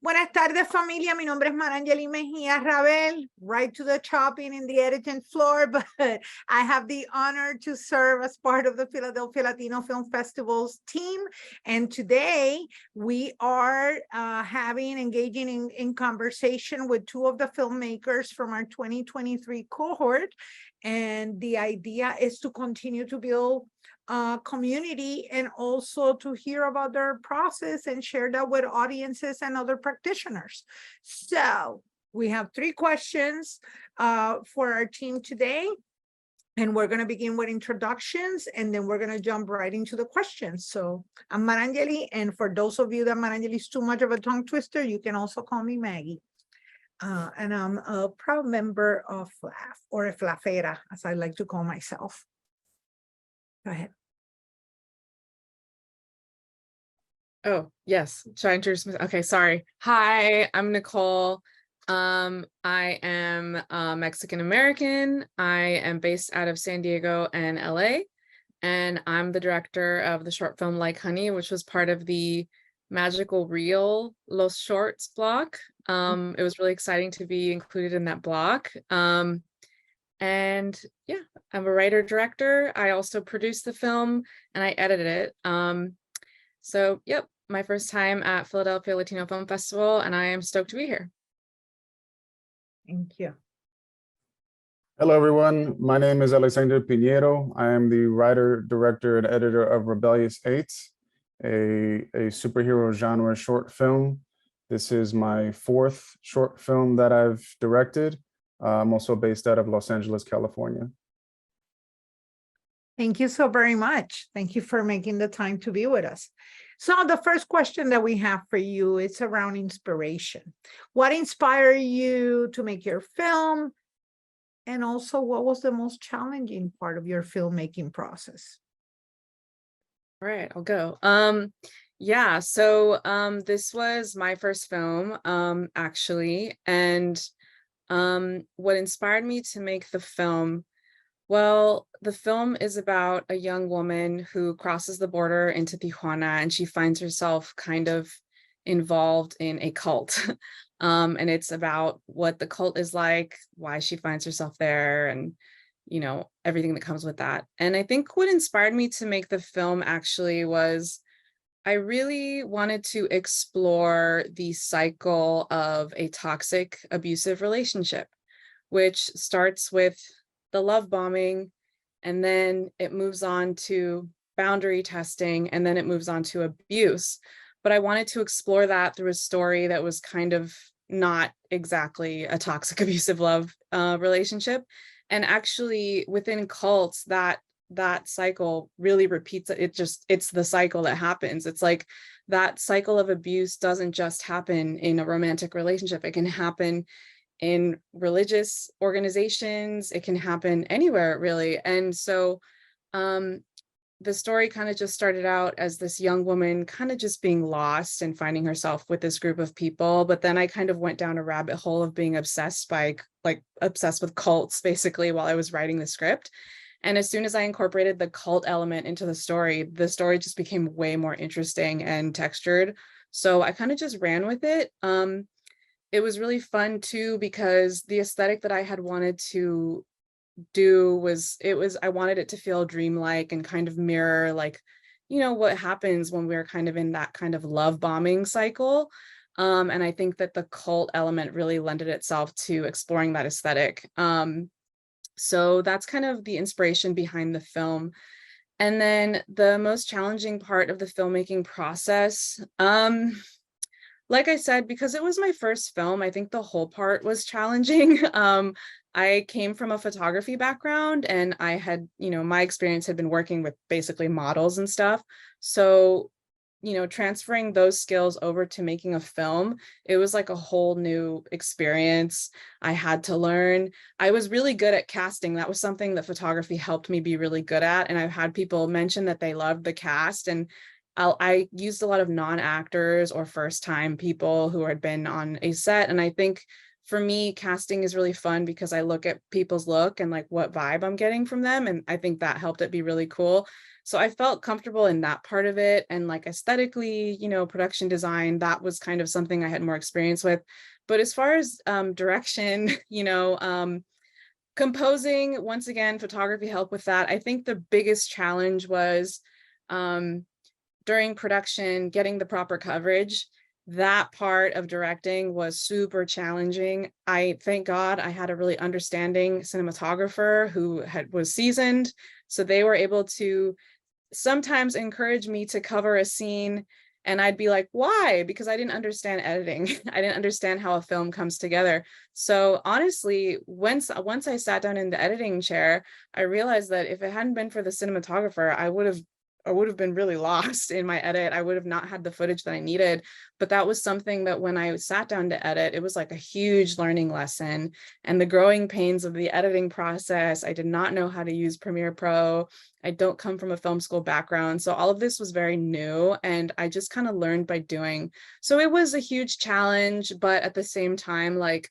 Buenas tardes, familia. Mi nombre es Marángeli Mejía-Rabell, right to the chopping in the editing floor, but I have the honor to serve as part of the Philadelphia Latino Film Festival's team. And today we are engaging in conversation with two of the filmmakers from our 2023 cohort. And the idea is to continue to build community and also to hear about their process and share that with audiences and other practitioners. So we have 3 questions for our team today. And we're going to begin with introductions, and then we're going to jump right into the questions. So I'm Marángeli, and for those of you that Marángeli is too much of a tongue twister, you can also call me Maggie. And I'm a proud member of PHLAFF, or a FLAFera, as I like to call myself. Go ahead. Oh, yes. Should I introduce myself? Okay, sorry. Hi, I'm Nicole. I am Mexican-American. I am based out of San Diego and LA, and I'm the director of the short film Like Honey, which was part of the Magical Reel Los Shorts block. It was really exciting to be included in that block. And yeah, I'm a writer-director. I also produced the film and I edited it. So, yep, my first time at Philadelphia Latino Film Festival, and I am stoked to be here. Thank you. Hello, everyone. My name is Alexander Pineiro. I am the writer, director, and editor of Rebellious 8, a superhero genre short film. This is my 4th short film that I've directed. I'm also based out of Los Angeles, California. Thank you so very much. Thank you for making the time to be with us. So the first question that we have for you is around inspiration. What inspired you to make your film? And also, what was the most challenging part of your filmmaking process? All right, I'll go. Yeah, so this was my first film, actually. And what inspired me to make the film, well, the film is about a young woman who crosses the border into Tijuana, and she finds herself kind of involved in a cult. And it's about what the cult is like, why she finds herself there, and you know, everything that comes with that. And I think what inspired me to make the film actually was I really wanted to explore the cycle of a toxic, abusive relationship, which starts with the love bombing, and then it moves on to boundary testing, and then it moves on to abuse. But I wanted to explore that through a story that was kind of not exactly a toxic, abusive love relationship. And actually within cults, that cycle really repeats. It's the cycle that happens. It's like that cycle of abuse doesn't just happen in a romantic relationship. It can happen in religious organizations. It can happen anywhere, really. And so the story kind of just started out as this young woman kind of just being lost and finding herself with this group of people. But then I kind of went down a rabbit hole of being obsessed with cults, basically, while I was writing the script. And as soon as I incorporated the cult element into the story just became way more interesting and textured. So I kind of just ran with it. It was really fun too, because the aesthetic that I had wanted to do I wanted it to feel dreamlike and kind of mirror, like, you know, what happens when we're kind of in that kind of love bombing cycle. And I think that the cult element really lended itself to exploring that aesthetic. So that's kind of the inspiration behind the film. And then the most challenging part of the filmmaking process, like I said, because it was my first film, I think the whole part was challenging. I came from a photography background, and I had, you know, my experience had been working with basically models and stuff. So, you know, transferring those skills over to making a film, it was like a whole new experience. I had to learn. I was really good at casting. That was something that photography helped me be really good at. And I've had people mention that they loved the cast, and I used a lot of non-actors or first-time people who had been on a set. And I think for me, casting is really fun because I look at people's look and like what vibe I'm getting from them. And I think that helped it be really cool. So I felt comfortable in that part of it. And like aesthetically, you know, production design, that was kind of something I had more experience with. But as far as direction, you know, composing, once again, photography helped with that. I think the biggest challenge was during production, getting the proper coverage. That part of directing was super challenging. I thank God I had a really understanding cinematographer who was seasoned. So they were able to sometimes encourage me to cover a scene, and I'd be like, why? Because I didn't understand editing. I didn't understand how a film comes together. So honestly, once I sat down in the editing chair, I realized that if it hadn't been for the cinematographer, I would have been really lost in my edit. I would have not had the footage that I needed. But that was something that when I sat down to edit, it was like a huge learning lesson. And the growing pains of the editing process, I did not know how to use Premiere Pro. I don't come from a film school background. So all of this was very new, and I just kind of learned by doing. So it was a huge challenge, but at the same time, like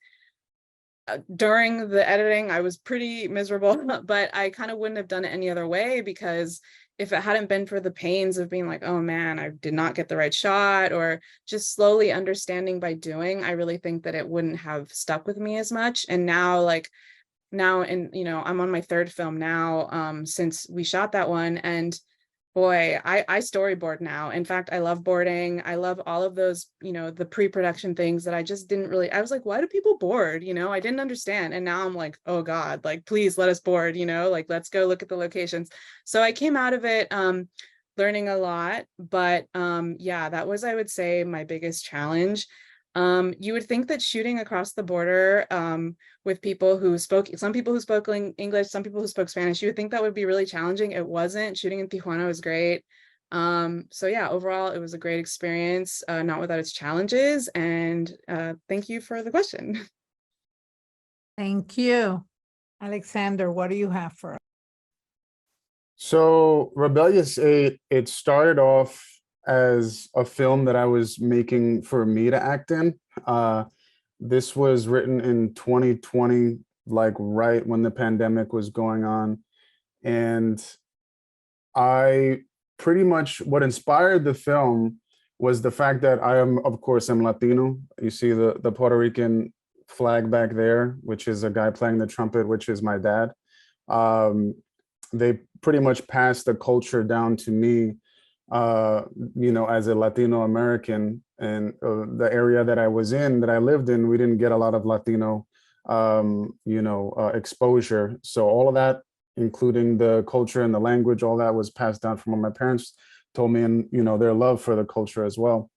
during the editing, I was pretty miserable, but I kind of wouldn't have done it any other way, because if it hadn't been for the pains of being like, oh man, I did not get the right shot, or just slowly understanding by doing, I really think that it wouldn't have stuck with me as much. And now, and you know, I'm on my third film now, since we shot that one, and boy, I storyboard now. In fact, I love boarding. I love all of those, you know, the pre-production things that I just didn't really, I was like, why do people board? You know, I didn't understand. And now I'm like, oh God, like, please let us board, you know, like, let's go look at the locations. So I came out of it, learning a lot, but yeah, that was, I would say, my biggest challenge. You would think that shooting across the border with people who spoke, some people who spoke English, some people who spoke Spanish, you would think that would be really challenging. It wasn't. Shooting in Tijuana was great. So yeah, overall, it was a great experience, not without its challenges. And thank you for the question. Thank you. Alexander, what do you have for us? So Rebellious 8, it started off as a film that I was making for me to act in. This was written in 2020, like right when the pandemic was going on. And I pretty much, what inspired the film was the fact that I am, of course, I'm Latino. You see the Puerto Rican flag back there, which is a guy playing the trumpet, which is my dad. They pretty much passed the culture down to me, you know, as a Latino American. And the area that I was in, that I lived in, we didn't get a lot of Latino, you know, exposure. So all of that, including the culture and the language, all that was passed down from what my parents told me, and, you know, their love for the culture as well.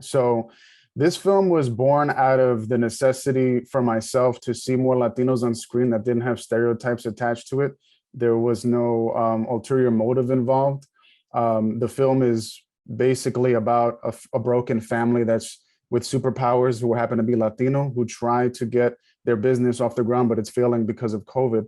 So this film was born out of the necessity for myself to see more Latinos on screen that didn't have stereotypes attached to it. There was no ulterior motive involved. The film is basically about a broken family that's with superpowers who happen to be Latino, who try to get their business off the ground, but it's failing because of COVID.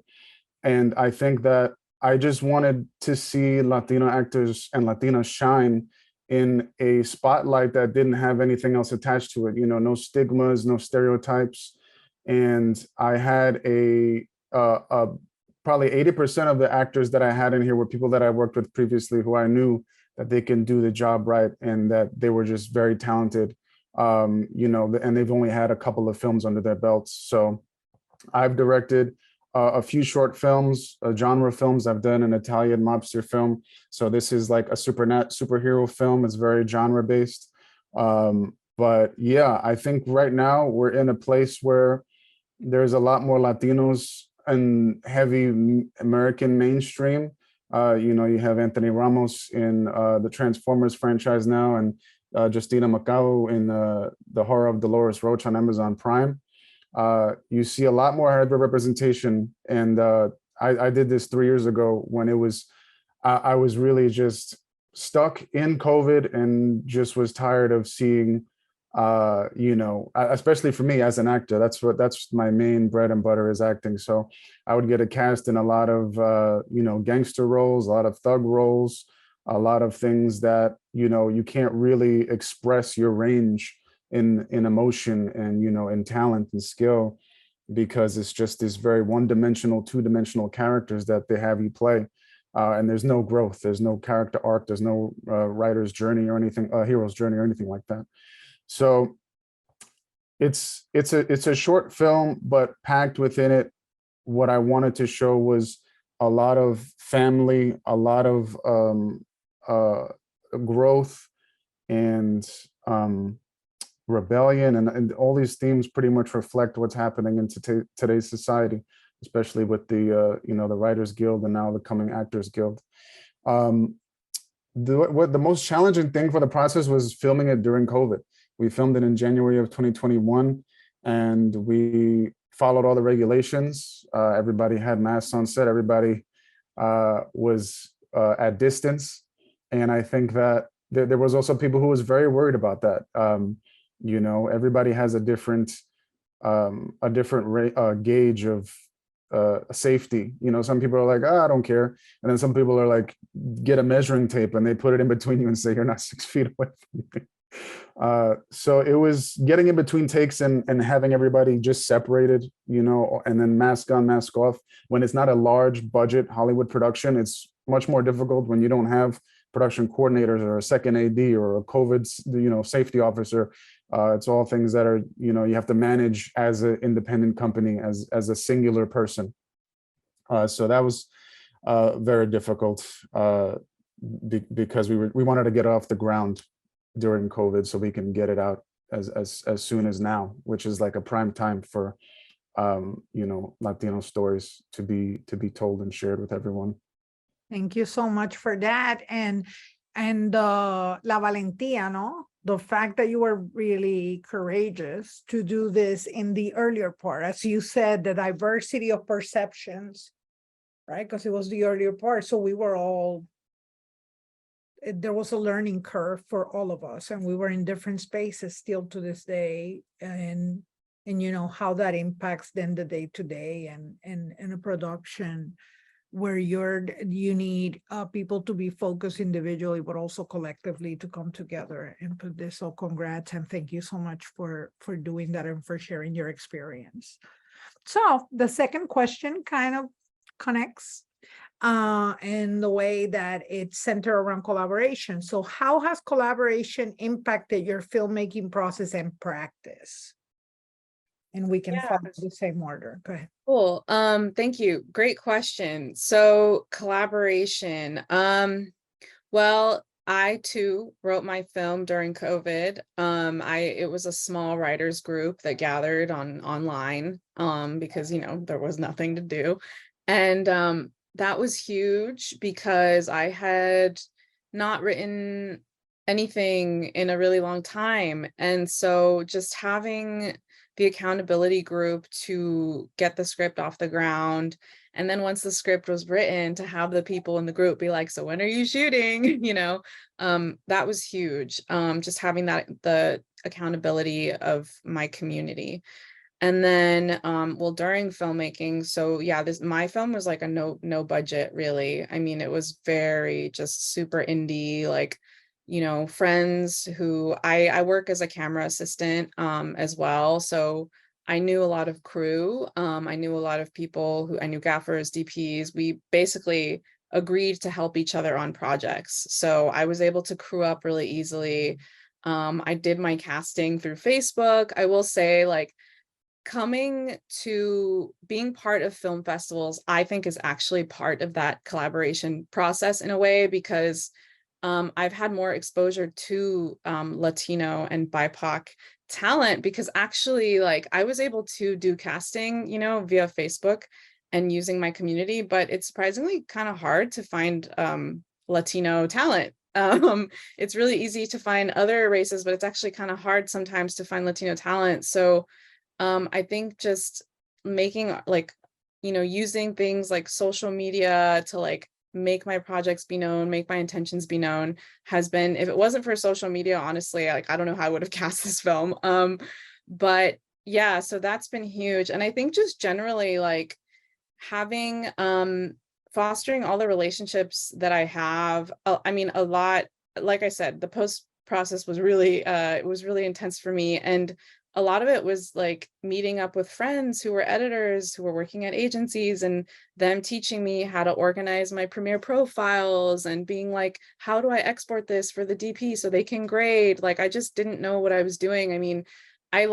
And I think that I just wanted to see Latino actors and Latinas shine in a spotlight that didn't have anything else attached to it. You know, no stigmas, no stereotypes. And I had probably 80% of the actors that I had in here were people that I worked with previously, who I knew that they can do the job right and that they were just very talented, you know, and they've only had a couple of films under their belts. So I've directed a few short films, genre films. I've done an Italian mobster film. So this is like a superhero film. It's very genre based. But yeah, I think right now we're in a place where there's a lot more Latinos and heavy American mainstream. You know, you have Anthony Ramos in the Transformers franchise now, and Justina Macao in the Horror of Dolores Roach on Amazon Prime. You see a lot more heavy representation. And I did this 3 years ago when it was, I was really just stuck in COVID and just was tired of seeing, you know, especially for me as an actor, that's my main bread and butter is acting. So I would get a cast in a lot of, you know, gangster roles, a lot of thug roles, a lot of things that, you know, you can't really express your range in emotion and, you know, in talent and skill, because it's just this very one-dimensional, two-dimensional characters that they have you play. and there's no growth, there's no character arc, there's no writer's journey or anything, hero's journey or anything like that. So it's a short film, but packed within it, what I wanted to show was a lot of family, a lot of growth and rebellion, and all these themes pretty much reflect what's happening in today's society, especially with the the Writers Guild and now the Coming Actors Guild. The most challenging thing for the process was filming it during COVID. We filmed it in January of 2021, and we followed all the regulations. Everybody had masks on set. Everybody was at distance. And I think that there was also people who was very worried about that. Everybody has a different gauge of safety. Some people are like, I don't care. And then some people are like, get a measuring tape and they put it in between you and say, you're not 6 feet away from me. So it was getting in between takes and having everybody just separated, and then mask on, mask off. When it's not a large budget Hollywood production, it's much more difficult when you don't have production coordinators or a second AD or a COVID, safety officer. It's all things that are, you have to manage as an independent company, as a singular person. So that was very difficult because we wanted to get off the ground during COVID so we can get it out as soon as now, which is like a prime time for Latino stories to be told and shared with everyone. Thank you so much for that. And la valentía, no? The fact that you were really courageous to do this in the earlier part, as you said, the diversity of perceptions, right? Because it was the earlier part. So we were all, there was a learning curve for all of us, and we were in different spaces still to this day, and how that impacts then the day-to-day and a production where you need people to be focused individually, but also collectively to come together and put this. So congrats, and thank you so much for doing that and for sharing your experience. So the second question kind of connects in the way that it's centered around collaboration. So how has collaboration impacted your filmmaking process and practice? And we can follow the same order. Go ahead. Cool. Thank you. Great question. So collaboration. Well, I too wrote my film during COVID. It was a small writers group that gathered online because there was nothing to do. And that was huge because I had not written anything in a really long time. And so just having the accountability group to get the script off the ground, and then once the script was written, to have the people in the group be like, so when are you shooting? That was huge. Just having the accountability of my community. And then, during filmmaking, so yeah, my film was like a no budget, really. I mean, it was very just super indie, like, friends who I work as a camera assistant as well. So I knew a lot of crew. I knew a lot of people I knew gaffers, DPs. We basically agreed to help each other on projects. So I was able to crew up really easily. I did my casting through Facebook. I will say, like, coming to being part of film festivals, I think is actually part of that collaboration process in a way, because I've had more exposure to Latino and BIPOC talent, because actually, like, I was able to do casting, via Facebook and using my community, but it's surprisingly kind of hard to find Latino talent. It's really easy to find other races, but it's actually kind of hard sometimes to find Latino talent. So I think just making, like, using things like social media to, like, make my projects be known, make my intentions be known, has been, if it wasn't for social media, honestly, like, I don't know how I would have cast this film. But yeah, so that's been huge. And I think just generally, like, having, fostering all the relationships that I have, I mean, a lot, like I said, the post process was really, it was really intense for me. And a lot of it was like meeting up with friends who were editors, who were working at agencies, and them teaching me how to organize my Premiere profiles and being like, how do I export this for the DP so they can grade? Like, I just didn't know what I was doing. I mean, I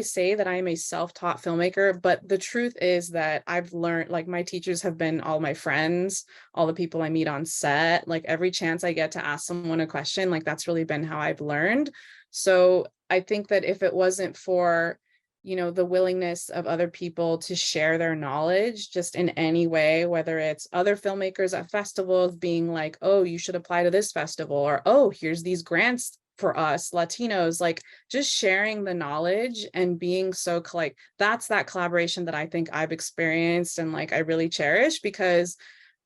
say that I am a self-taught filmmaker, but the truth is that I've learned, like, my teachers have been all my friends, all the people I meet on set. Like, every chance I get to ask someone a question, like, that's really been how I've learned. So I think that if it wasn't for, you know, the willingness of other people to share their knowledge just in any way, whether it's other filmmakers at festivals being like, oh, you should apply to this festival, or, oh, here's these grants for us Latinos, like, just sharing the knowledge and being so like, that's that collaboration that I think I've experienced and like I really cherish, because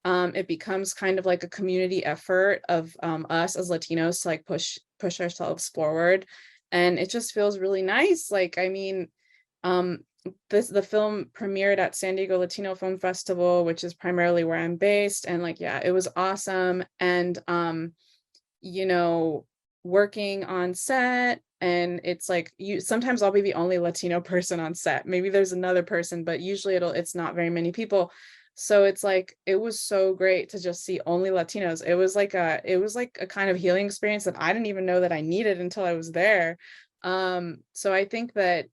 it becomes kind of like a community effort of us as Latinos to like push ourselves forward. And it just feels really nice. Like, I mean, the film premiered at San Diego Latino Film Festival, which is primarily where I'm based. And like, yeah, it was awesome. And, you know, working on set, and it's like, sometimes I'll be the only Latino person on set. Maybe there's another person, but usually it's not very many people. So it's like, it was so great to just see only Latinos. It was like a kind of healing experience that I didn't even know that I needed until I was there. So I think that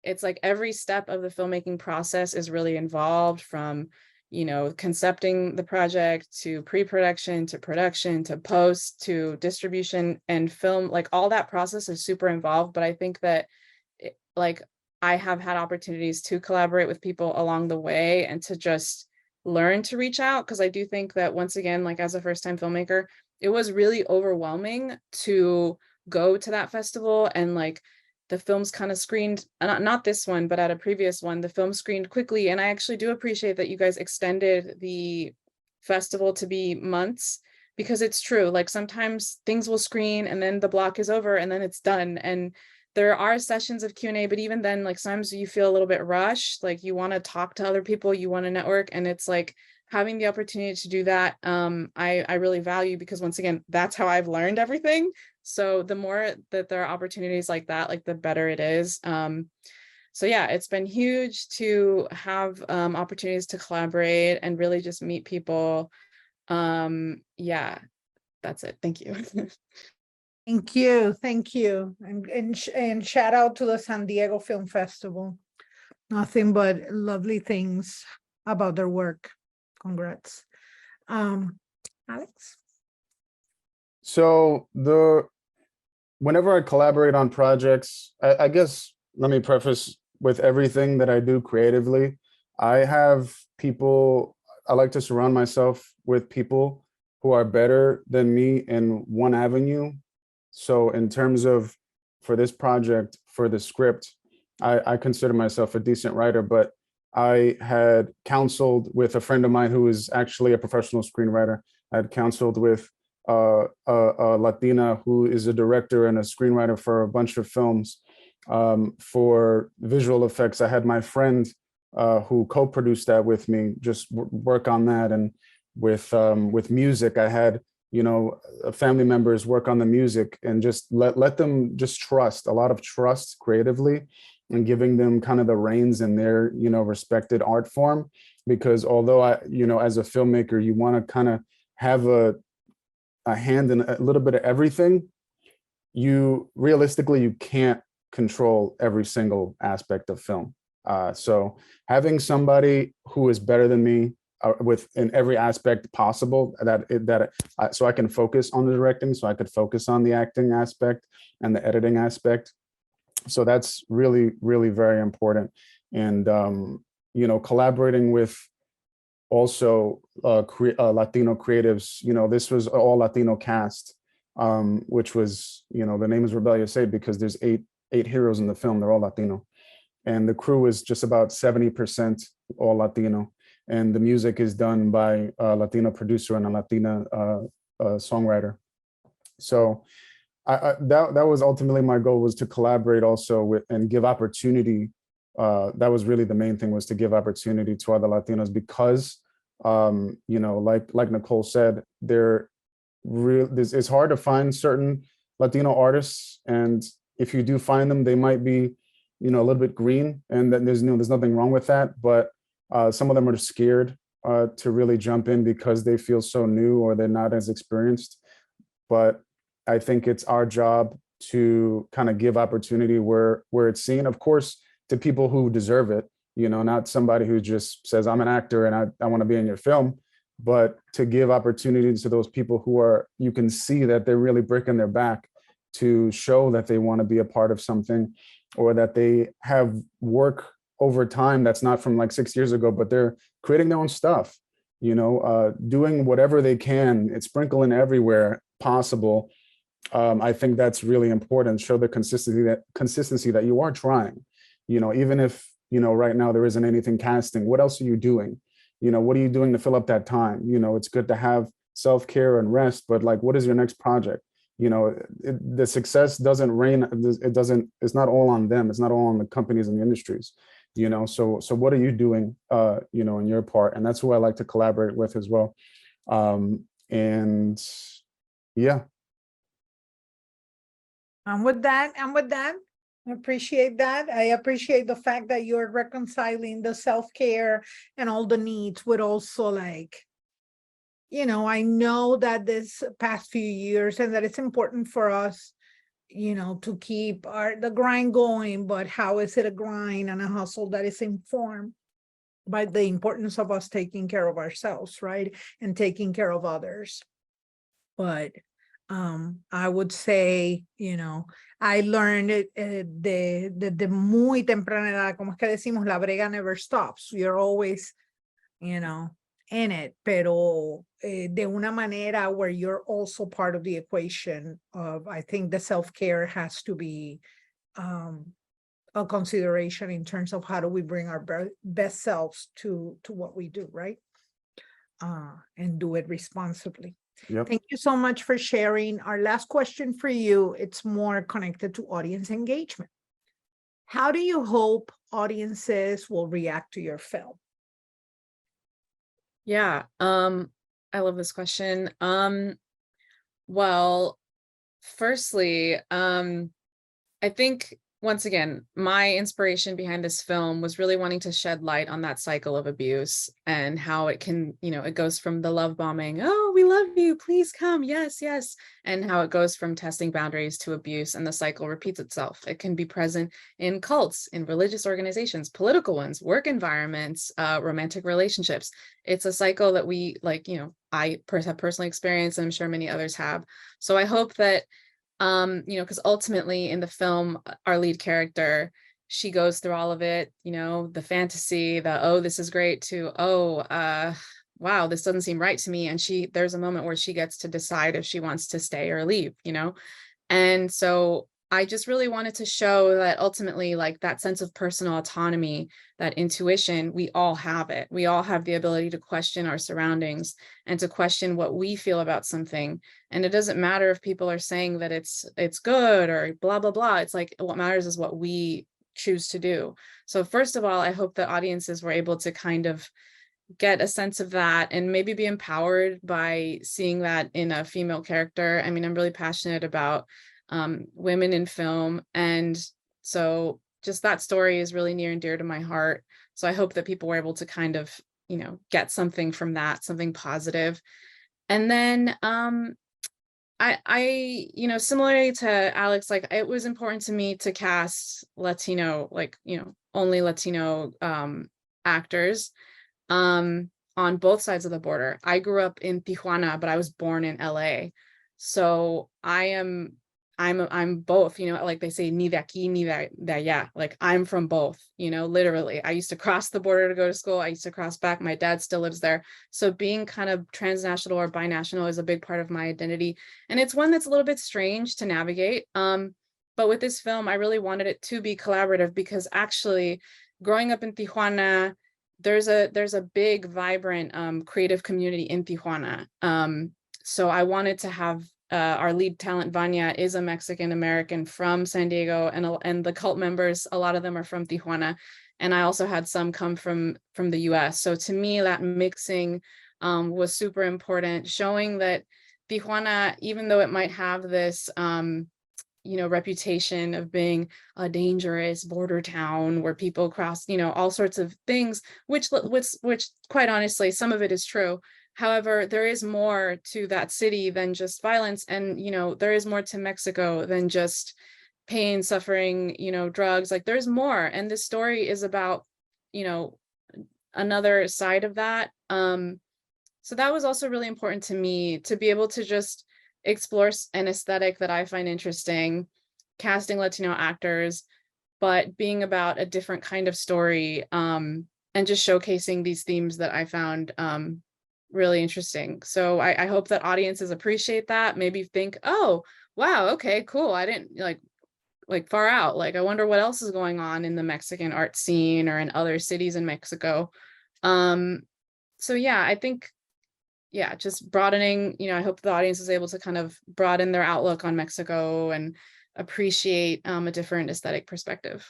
it's like every step of the filmmaking process is really involved, from, you know, concepting the project to pre-production to production to post to distribution and film. Like, all that process is super involved. But I think that like, I have had opportunities to collaborate with people along the way and to just learn to reach out, because I do think that, once again, like, as a first-time filmmaker, it was really overwhelming to go to that festival, and like, the films kind of screened, not this one, but at a previous one, the film screened quickly. And I actually do appreciate that you guys extended the festival to be months, because it's true, like, sometimes things will screen and then the block is over and then it's done. And there are sessions of Q&A, but even then, like, sometimes you feel a little bit rushed, like you want to talk to other people, you want to network, and it's like, having the opportunity to do that, I really value, because once again, that's how I've learned everything. So the more that there are opportunities like that, like, the better it is. So yeah, it's been huge to have opportunities to collaborate and really just meet people. Yeah, that's it. Thank you. Thank you, and shout out to the San Diego Film Festival. Nothing but lovely things about their work. Congrats. Alex? So whenever I collaborate on projects, I guess, let me preface with everything that I do creatively, I have people, I like to surround myself with people who are better than me in one avenue. So in terms of, for this project, for the script, I consider myself a decent writer, but I had counseled with a friend of mine who is actually a professional screenwriter. I had counseled with a Latina who is a director and a screenwriter for a bunch of films. For visual effects, I had my friend who co-produced that with me just work on that. And with music, I had, you know, family members work on the music, and just let them just trust, a lot of trust creatively, and giving them kind of the reins in their, you know, respected art form. Because although I, you know, as a filmmaker, you want to kind of have a hand in a little bit of everything, you realistically, you can't control every single aspect of film. So having somebody who is better than me in every aspect possible, so I can focus on the directing, so I could focus on the acting aspect and the editing aspect. So that's really, really very important. And, you know, collaborating with also Latino creatives, you know, this was all Latino cast, which was, you know, the name is Rebellious 8 because there's eight heroes in the film, they're all Latino. And the crew is just about 70% all Latino. And the music is done by a Latino producer and a Latina songwriter. So that was ultimately my goal, was to collaborate also with and give opportunity. That was really the main thing, was to give opportunity to other Latinos, because you know, like Nicole said, it's hard to find certain Latino artists, and if you do find them, they might be, you know, a little bit green, and then there's nothing wrong with that. But some of them are scared to really jump in because they feel so new or they're not as experienced. But I think it's our job to kind of give opportunity where it's seen, of course, to people who deserve it, you know, not somebody who just says, I'm an actor and I want to be in your film, but to give opportunities to those people who are, you can see that they're really breaking their back to show that they want to be a part of something, or that they have work over time that's not from like 6 years ago, but they're creating their own stuff, you know, doing whatever they can. It's sprinkling everywhere possible. I think that's really important. Show the consistency that you are trying, you know, even if, you know, right now there isn't anything casting. What else are you doing? You know, what are you doing to fill up that time? You know, it's good to have self-care and rest, but like, what is your next project? You know, the success doesn't reign. It's not all on them. It's not all on the companies and the industries, you know. So what are you doing, you know, in your part? And that's who I like to collaborate with as well. And yeah. I'm with that. I appreciate that. I appreciate the fact that you're reconciling the self-care and all the needs with also, like, you know, I know that this past few years and that it's important for us, you know, to keep the grind going, but how is it a grind and a hustle that is informed by the importance of us taking care of ourselves, right? And taking care of others. But I would say, you know, I learned it de muy temprana edad, como es que decimos, la brega never stops. You're always, you know, in it, pero de una manera where you're also part of the equation of, I think the self-care has to be a consideration in terms of how do we bring our best selves to what we do, right? And do it responsibly. Yep. Thank you so much for sharing. Our last question for you, it's more connected to audience engagement. How do you hope audiences will react to your film? Yeah, I love this question. Well, firstly, I think once again, my inspiration behind this film was really wanting to shed light on that cycle of abuse and how it can, you know, it goes from the love bombing, oh, we love you, please come, yes, yes, and how it goes from testing boundaries to abuse, and the cycle repeats itself. It can be present in cults, in religious organizations, political ones, work environments, romantic relationships. It's a cycle that we, like, you know, I have personally experienced, and I'm sure many others have. So I hope that you know, because ultimately in the film, our lead character, she goes through all of it, you know, the fantasy, the, oh, this is great, to, oh, wow, this doesn't seem right to me. And there's a moment where she gets to decide if she wants to stay or leave, you know? And so I just really wanted to show that ultimately, like, that sense of personal autonomy, that intuition, we all have it. We all have the ability to question our surroundings and to question what we feel about something. And it doesn't matter if people are saying that it's good or blah, blah, blah. It's like, what matters is what we choose to do. So first of all, I hope that audiences were able to kind of get a sense of that and maybe be empowered by seeing that in a female character. I mean, I'm really passionate about women in film, and so just that story is really near and dear to my heart. So I hope that people were able to kind of, you know, get something from that, something positive. And then I you know, similarly to Alex, like, it was important to me to cast Latino, like, you know, only Latino actors on both sides of the border. I grew up in Tijuana, but I was born in LA. So I'm both, you know, like they say, ni de aquí, ni de allá. Like, I'm from both, you know, literally. I used to cross the border to go to school. I used to cross back. My dad still lives there. So being kind of transnational or binational is a big part of my identity. And it's one that's a little bit strange to navigate. But with this film, I really wanted it to be collaborative, because actually growing up in Tijuana, there's a big, vibrant creative community in Tijuana. So I wanted to have our lead talent, Vanya, is a Mexican American from San Diego, and the cult members, a lot of them are from Tijuana. And I also had some come from the US. So to me, that mixing was super important, showing that Tijuana, even though it might have this, you know, reputation of being a dangerous border town where people cross, you know, all sorts of things, which quite honestly, some of it is true. However, there is more to that city than just violence. And, you know, there is more to Mexico than just pain, suffering, you know, drugs. Like there's more. And this story is about, you know, another side of that. So that was also really important to me, to be able to just explore an aesthetic that I find interesting, casting Latino actors, but being about a different kind of story, and just showcasing these themes that I found really interesting. So I hope that audiences appreciate that, maybe think, oh, wow, okay, cool. I didn't like far out. Like, I wonder what else is going on in the Mexican art scene or in other cities in Mexico. So yeah, I think, yeah, just broadening, you know, I hope the audience is able to kind of broaden their outlook on Mexico and appreciate a different aesthetic perspective.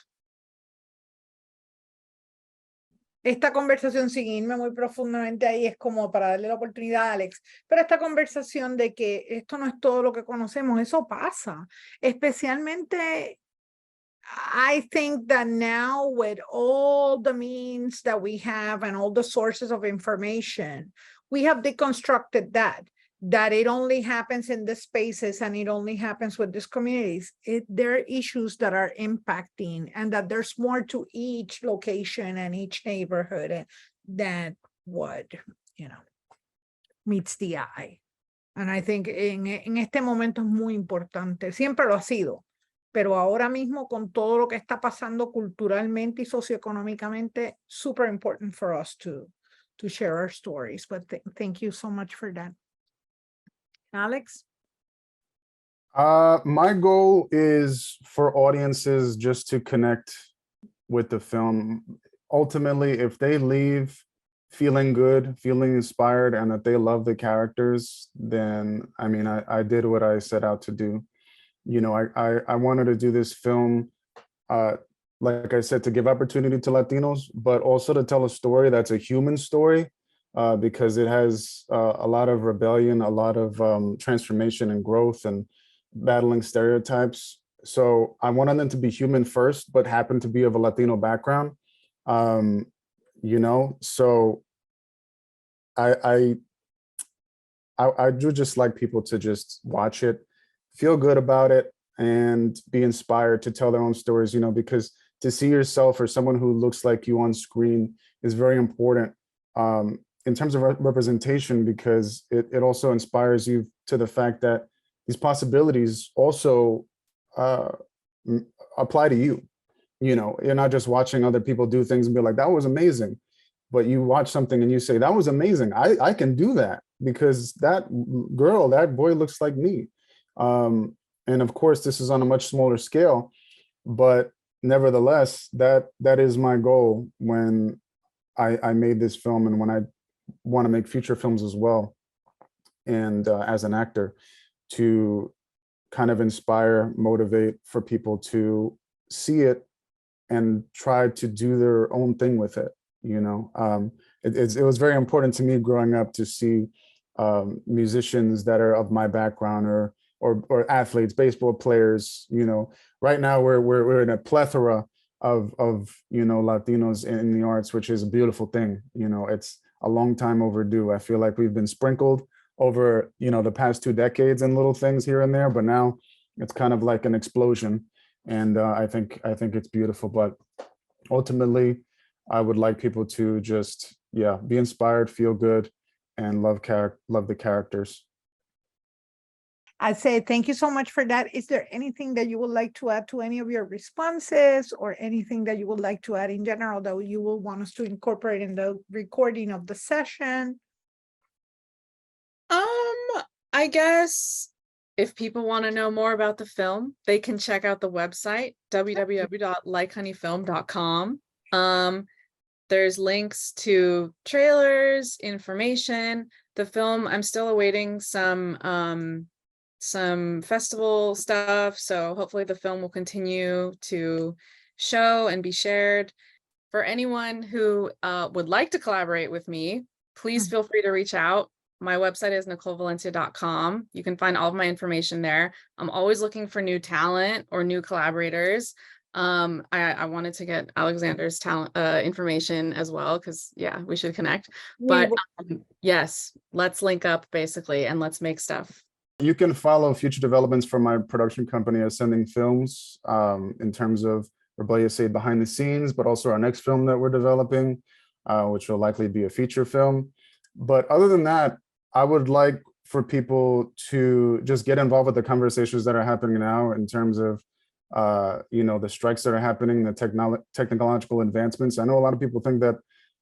Esta conversación, sin irme muy profundamente ahí, es como para darle la oportunidad a Alex, pero esta conversación de que esto no es todo lo que conocemos, eso pasa, especialmente I think that now with all the means that we have and all the sources of information, we have deconstructed that it only happens in the spaces and it only happens with these communities. There are issues that are impacting and that there's more to each location and each neighborhood than what, you know, meets the eye. And I think en este momento es muy importante, siempre lo ha sido, pero ahora mismo con todo lo que está pasando culturalmente y socioeconómicamente, super important for us to share our stories. But thank you so much for that. Alex? My goal is for audiences just to connect with the film. Ultimately, if they leave feeling good, feeling inspired, and that they love the characters, then, I mean, I did what I set out to do. You know, I wanted to do this film, like I said, to give opportunity to Latinos, but also to tell a story that's a human story, because it has a lot of rebellion, a lot of transformation and growth and battling stereotypes. So I wanted them to be human first, but happen to be of a Latino background. You know, so I do just like people to just watch it, feel good about it, and be inspired to tell their own stories, you know, because to see yourself or someone who looks like you on screen is very important in terms of representation, because it also inspires you to the fact that these possibilities also apply to you. You know, you're not just watching other people do things and be like, that was amazing. But you watch something and you say, that was amazing. I can do that because that girl, that boy looks like me. And of course, this is on a much smaller scale, but nevertheless, that is my goal when I made this film and when I want to make future films as well. And as an actor, to kind of inspire, motivate for people to see it and try to do their own thing with it. You know, it was very important to me growing up to see musicians that are of my background or athletes, baseball players. You know, right now we're in a plethora of you know, Latinos in the arts, which is a beautiful thing. You know, it's a long time overdue. I feel like we've been sprinkled over, you know, the past 2 decades and little things here and there, but now it's kind of like an explosion. And I think it's beautiful, but ultimately, I would like people to just, yeah, be inspired, feel good, and love the characters. I'd say thank you so much for that. Is there anything that you would like to add to any of your responses, or anything that you would like to add in general that you will want us to incorporate in the recording of the session? I guess if people want to know more about the film, they can check out the website, www.likehoneyfilm.com. There's links to trailers, information. The film, I'm still awaiting some festival stuff, so hopefully the film will continue to show and be shared. For anyone who would like to collaborate with me, please feel free to reach out. my website is NicoleValencia.com. You can find all of my information there. I'm always looking for new talent or new collaborators. I wanted to get Alexander's talent information as well, because yeah, we should connect. But yes, let's link up basically, and let's make stuff. You can follow future developments from my production company, Ascending Films, in terms of Rebellious 8 behind the scenes, but also our next film that we're developing, which will likely be a feature film. But other than that, I would like for people to just get involved with the conversations that are happening now in terms of, you know, the strikes that are happening, the technological advancements. I know a lot of people think that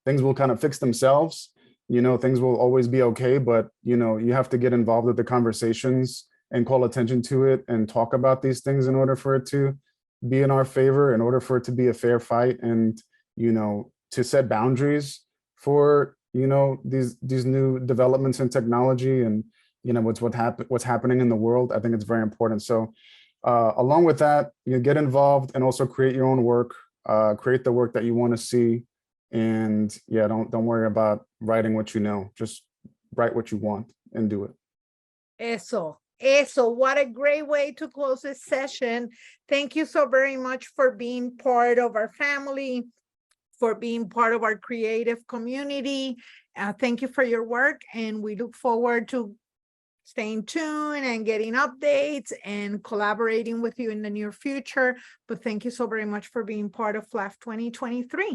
things will kind of fix themselves. You know, things will always be okay, but, you know, you have to get involved with the conversations and call attention to it and talk about these things in order for it to be in our favor, in order for it to be a fair fight, and, you know, to set boundaries for, you know, these new developments in technology and, you know, what's happening in the world. I think it's very important. So along with that, you get involved and also create your own work, create the work that you want to see. And yeah, don't worry about writing what you know, just write what you want and do it. Eso, what a great way to close this session. Thank you so very much for being part of our family, for being part of our creative community. Thank you for your work, and we look forward to staying tuned and getting updates and collaborating with you in the near future. But thank you so very much for being part of PHLAFF 2023.